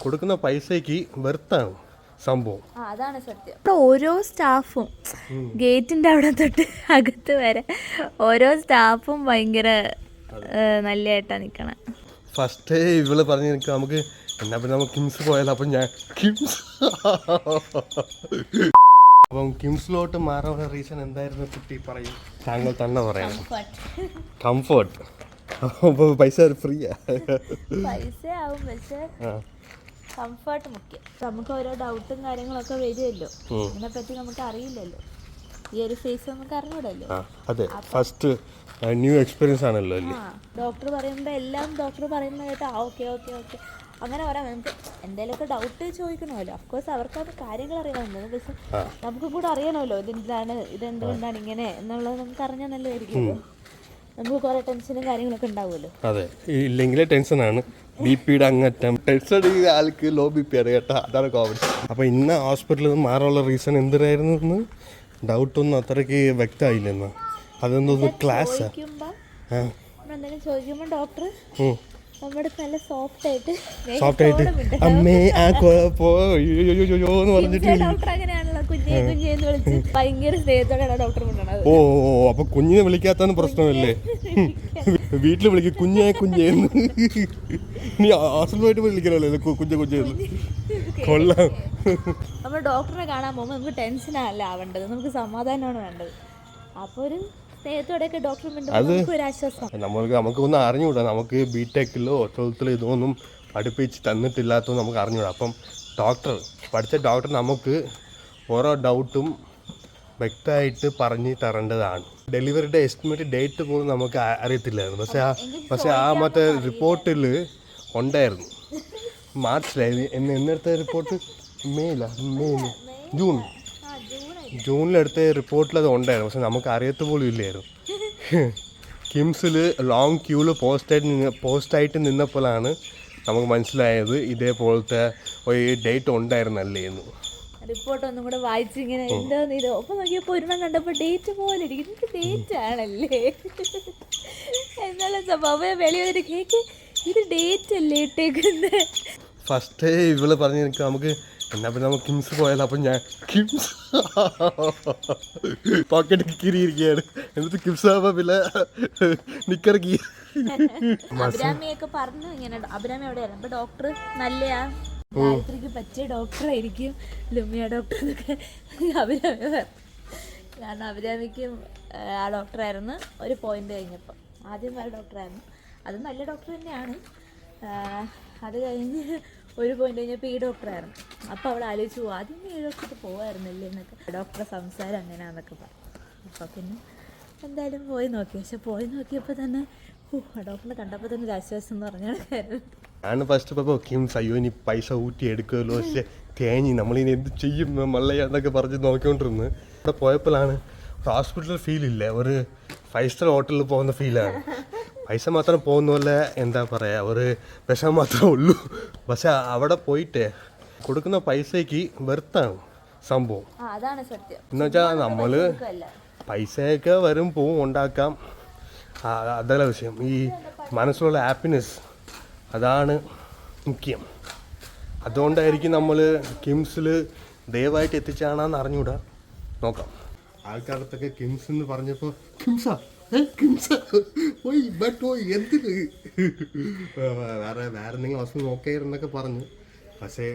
കൊടുക്കുന്ന പൈസക്ക് വെർത്താണ് സംഭവം. അതാണ് സത്യം. ഓരോ സ്റ്റാഫും ഗേറ്റിന്റെ അവിടെ തൊട്ട് അകത്ത് വരെ ഓരോ സ്റ്റാഫും ഭയങ്കര നല്ലതായിട്ടാ നിക്കണേ. ഫസ്റ്റ് ഇവള് പറഞ്ഞു നിൽക്കുക നമുക്ക് എന്നാ പിന്നെ നമുക്ക് കിംസ് പോയാലോ. അപ്പം ഞാൻ അപ്പം കിംസിലോട്ട് മാറാനുള്ള റീസൺ എന്തായിരുന്നു കുട്ടി പറയും, താങ്കൾ തന്നെ പറയണം. കംഫർട്ട്. അപ്പോൾ പൈസ ഫ്രീയാ, പൈസ ആവും പക്ഷേ കംഫർട്ട് മുഖ്യം. നമുക്ക് ഓരോ ഡൗട്ടും കാര്യങ്ങളൊക്കെ വരുമല്ലോ, ഇതിനെപ്പറ്റി നമുക്ക് അറിയില്ലല്ലോ, ഈ ഒരു ഫേസ് നമുക്ക് അറിഞ്ഞൂടല്ലോ. അതെ, ഫസ്റ്റ് ന്യൂ എക്സ്പീരിയൻസ് ആണല്ലോ. ഡോക്ടർ പറയുമ്പോൾ എല്ലാം ഡോക്ടർ പറയുന്നത് കേട്ടോ ഓക്കെ ഓക്കെ ഓക്കെ അങ്ങനെ പറയാം. നമുക്ക് എന്തെങ്കിലുമൊക്കെ ഡൗട്ട് ചോദിക്കണമല്ലോ, അഫ്കോഴ്സ് അവർക്കത് കാര്യങ്ങൾ അറിയണമല്ലോ, പക്ഷെ നമുക്ക് കൂടെ അറിയണമല്ലോ ഇതെന്താണ് ഇതെന്തുകൊണ്ടാണ് ഇങ്ങനെ എന്നുള്ളത് നമുക്ക് അറിഞ്ഞാൽ നല്ലതായിരിക്കുമല്ലോ. നമുക്ക് കുറെ ടെൻഷനും കാര്യങ്ങളൊക്കെ ഉണ്ടാവുമല്ലോ. അതെ, ഇല്ലെങ്കിലേ ടെൻഷനാണ്. ബി പിയുടെ അങ്ങറ്റം ടെൻഷൻ ആൾക്ക് ലോ ബി പി ആണ് കേട്ടോ, അതാണ് കോമഡി. അപ്പോൾ ഇന്ന ഹോസ്പിറ്റലിൽ നിന്ന് മാറാനുള്ള റീസൺ എന്തിനായിരുന്നു എന്ന് ഡൗട്ടൊന്നും അത്രയ്ക്ക് വ്യക്തമായില്ലെന്ന്. അതെന്തോന്ന് ക്ലാസ് ചോദിക്കുമ്പോൾ ഡോക്ടർ നമ്മുടെ നല്ല സോഫ്റ്റ് ആയിട്ട് അമ്മേ ആ പോന്ന് പറഞ്ഞിട്ട് ഡോക്ടർ അങ്ങനെയാണല്ലോ കുഞ്ഞേ കുഞ്ഞേന്ന് വിളിച്ച് ഭയങ്കര സ്നേഹത്തോടെയാണ് ഡോക്ടർ കൊണ്ടുവന്നത്. ഓ അപ്പൊ കുഞ്ഞിനെ വിളിക്കാത്തന്ന് പ്രശ്നമല്ലേ, വീട്ടിൽ വിളിക്കും കുഞ്ഞേ കുഞ്ഞേന്ന്. നീ ആശ്രമമായിട്ട് വിളിക്കണല്ലേ കുഞ്ഞ കുഞ്ഞേന്ന്. കൊള്ളാം. നമ്മൾ ഡോക്ടറെ കാണാൻ പോകുമ്പോൾ നമുക്ക് ടെൻഷനല്ല ആവേണ്ടത്, നമുക്ക് സമാധാനമാണ് വേണ്ടത്. അപ്പോൾ ഒരു സ്നേഹത്തോടെയൊക്കെ ഡോക്ടർ ഒരു ആശ്വാസം. നമുക്കൊന്നും അറിഞ്ഞുകൂടാ, നമുക്ക് ബിടെക്കിലോ 12th ഇതൊന്നും പഠിപ്പിച്ച് തന്നിട്ടില്ലാത്തത് നമുക്ക് അറിഞ്ഞുകൂടാ. അപ്പം പഠിച്ച ഡോക്ടർ നമുക്ക് ഓരോ ഡൗട്ടും വ്യക്തമായിട്ട് പറഞ്ഞു തരേണ്ടതാണ്. ഡെലിവറിയുടെ എസ്റ്റിമേറ്റ് ഡേറ്റ് പോലും നമുക്ക് അറിയത്തില്ലായിരുന്നു, പക്ഷേ ആ മറ്റേ റിപ്പോർട്ടിൽ ഉണ്ടായിരുന്നു. മാർച്ചിലായിരുന്നു എന്നെടുത്ത റിപ്പോർട്ട്, ജൂണിലെടുത്ത റിപ്പോർട്ടിൽ അത് ഉണ്ടായിരുന്നു, പക്ഷെ നമുക്ക് അറിയത്ത് പോലും ഇല്ലായിരുന്നു. കിംസിൽ ലോങ് ക്യൂവിൽ പോസ്റ്റായിട്ട് നിന്നപ്പോഴാണ് നമുക്ക് മനസ്സിലായത് ഇതേപോലത്തെ ഒരു ഡേറ്റ് ഉണ്ടായിരുന്നല്ലേ എന്ന്. റിപ്പോർട്ട് ഒന്നും കൂടെ വായിച്ചിങ്ങനെ എന്തോന്ന് ഇത് ഒപ്പം നോക്കിയപ്പോൾ ഒരെണ്ണം കണ്ടപ്പോൾ ഡേറ്റ് പോലെ ഇരിക്കും. ഡേറ്റ് ആണല്ലേ എന്നാലും സ്വഭാവം വെളിയൊരു കേക്ക് ഇത് ഡേറ്റ് അല്ലേ ഇട്ടേക്കുന്നത്. ഫസ്റ്റ് ഇവള് പറഞ്ഞു നിൽക്കുക നമുക്ക് എന്നാ പിന്നെ നമുക്ക് കിംസ് പോയാലോ. അപ്പം ഞാൻ കിംസ് പോക്കറ്റ് കീറിയിരിക്കുകയാണ്. എന്നിട്ട് കിംസ് ആകുമ്പോൾ പിന്നെ നിക്കറക്കി അഭിരാമിയൊക്കെ പറഞ്ഞു ഇങ്ങനെ. അഭിരാമി എവിടെയായിരുന്നു അപ്പൊ ഡോക്ടർ നല്ലയാ, ഗായത്രിക്ക് പറ്റിയ ഡോക്ടറായിരിക്കും ലുമിയ ഡോക്ടർ എന്നൊക്കെ അഭിരാമി പറഞ്ഞു. കാരണം അഭിരാമിക്കും ആ ഡോക്ടറായിരുന്നു ഒരു പോയിന്റ് കഴിഞ്ഞപ്പോൾ. ആദ്യം വേറെ ഡോക്ടറായിരുന്നു, അത് നല്ല ഡോക്ടർ തന്നെയാണ്. അത് കഴിഞ്ഞ് ഒരു പോയിന്റ് കഴിഞ്ഞപ്പോൾ ഈ ഡോക്ടറായിരുന്നു. അപ്പോൾ അവൾ ആലോചിച്ചു ആദ്യം ഈ ഡോക്ടർക്ക് പോകാമായിരുന്നല്ലേ എന്നൊക്കെ. ഡോക്ടറെ സംസാരം അങ്ങനെയാണെന്നൊക്കെ പറഞ്ഞു. അപ്പോൾ പിന്നെ എന്തായാലും പോയി നോക്കി. പക്ഷെ പോയി നോക്കിയപ്പോൾ തന്നെ ആ ഡോക്ടറിനെ കണ്ടപ്പോൾ തന്നെ ഒരു ആശ്വാസം എന്ന് പറഞ്ഞാണ് കാര്യം. ആണ് ഫസ്റ്റ് ഇപ്പോൾ കിംസ് അയ്യോ ഇനി പൈസ ഊറ്റി എടുക്കുമല്ലോ, പക്ഷേ തേഞ്ഞി നമ്മളിനി എന്ത് ചെയ്യും മള്ളയെന്നൊക്കെ പറഞ്ഞ് നോക്കിക്കൊണ്ടിരുന്നു. അവിടെ പോയപ്പോഴാണ് ഹോസ്പിറ്റൽ ഫീലില്ല, ഒരു 5 സ്റ്റാർ ഹോട്ടലിൽ പോകുന്ന ഫീലാണ്. പൈസ മാത്രം പോകുന്ന പോലെ എന്താ പറയുക, ഒരു വിഷം മാത്രമേ ഉള്ളൂ. പക്ഷെ അവിടെ പോയിട്ട് കൊടുക്കുന്ന പൈസക്ക് വെർത്താണ് സംഭവം. അതാണ് സത്യം. എന്ന് വെച്ചാൽ നമ്മൾ പൈസയൊക്കെ വരും പോവും ഉണ്ടാക്കാം, അതല്ല വിഷയം. ഈ മനസ്സിലുള്ള ഹാപ്പിനെസ് അതാണ് മുഖ്യം. അതുകൊണ്ടായിരിക്കും നമ്മൾ കിംസിൽ ദയവായിട്ട് എത്തിച്ചാണെന്ന് അറിഞ്ഞൂടാ. നോക്കാം. ആൾക്കാരത്തൊക്കെ കിംസ് എന്ന് പറഞ്ഞപ്പോൾ കിംസാ പോയി എന്തിന് വേറെ എന്തെങ്കിലും അവസ്ഥ നോക്കായിരുന്നൊക്കെ പറഞ്ഞു. പക്ഷേ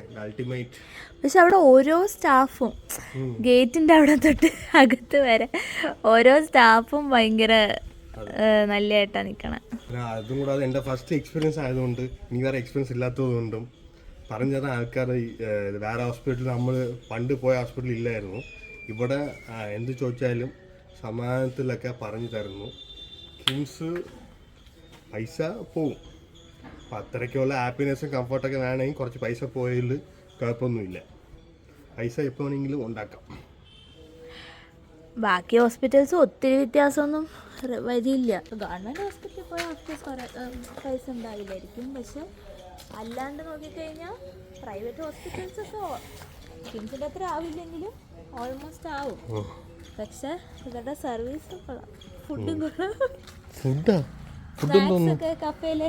അവിടെ ഓരോ സ്റ്റാഫും ഗേറ്റിന്റെ അവിടെ തൊട്ട് അകത്ത് വരെ ഓരോ സ്റ്റാഫും ഭയങ്കര നല്ലതായിട്ടാ നിക്കണേ. അതും കൂടാതെ എൻ്റെ ഫസ്റ്റ് എക്സ്പീരിയൻസ് ആയതുകൊണ്ട് എനിക്ക് വേറെ എക്സ്പീരിയൻസ് ഇല്ലാത്തതുകൊണ്ടും പറഞ്ഞു തരാൻ ആൾക്കാർ വേറെ ഹോസ്പിറ്റലിൽ നമ്മൾ പണ്ട് പോയ ഹോസ്പിറ്റലിൽ ഇല്ലായിരുന്നു. ഇവിടെ എന്ത് ചോദിച്ചാലും സമാധാനത്തിലൊക്കെ പറഞ്ഞു തരുന്നു. കിംസ് പൈസ പോവും, അപ്പം അത്രയ്ക്കുള്ള ഹാപ്പിനെസ്സും കംഫർട്ടൊക്കെ വേണമെങ്കിൽ കുറച്ച് പൈസ പോയതിൽ കുഴപ്പമൊന്നുമില്ല. പൈസ എപ്പോൾ വേണമെങ്കിലും ഉണ്ടാക്കാം. ബാക്കി ഹോസ്പിറ്റൽസ് ഒത്തിരി വ്യത്യാസമൊന്നും വരില്ല. ഗവൺമെൻറ് ഹോസ്പിറ്റലിൽ പോയാൽ പൈസ ഉണ്ടാവില്ലായിരിക്കും, പക്ഷെ അല്ലാണ്ട് നോക്കിക്കഴിഞ്ഞാൽ പ്രൈവറ്റ് ഹോസ്പിറ്റൽസൊക്കെ കിംസിൻ്റെ അത്ര ആവില്ലെങ്കിലും ഓൾമോസ്റ്റ് ആവും. പക്ഷെ ഇവരുടെ സർവീസ് ഫുഡും കൂടെ, സ്നാക്സ് ഒക്കെ കഫേയിലെ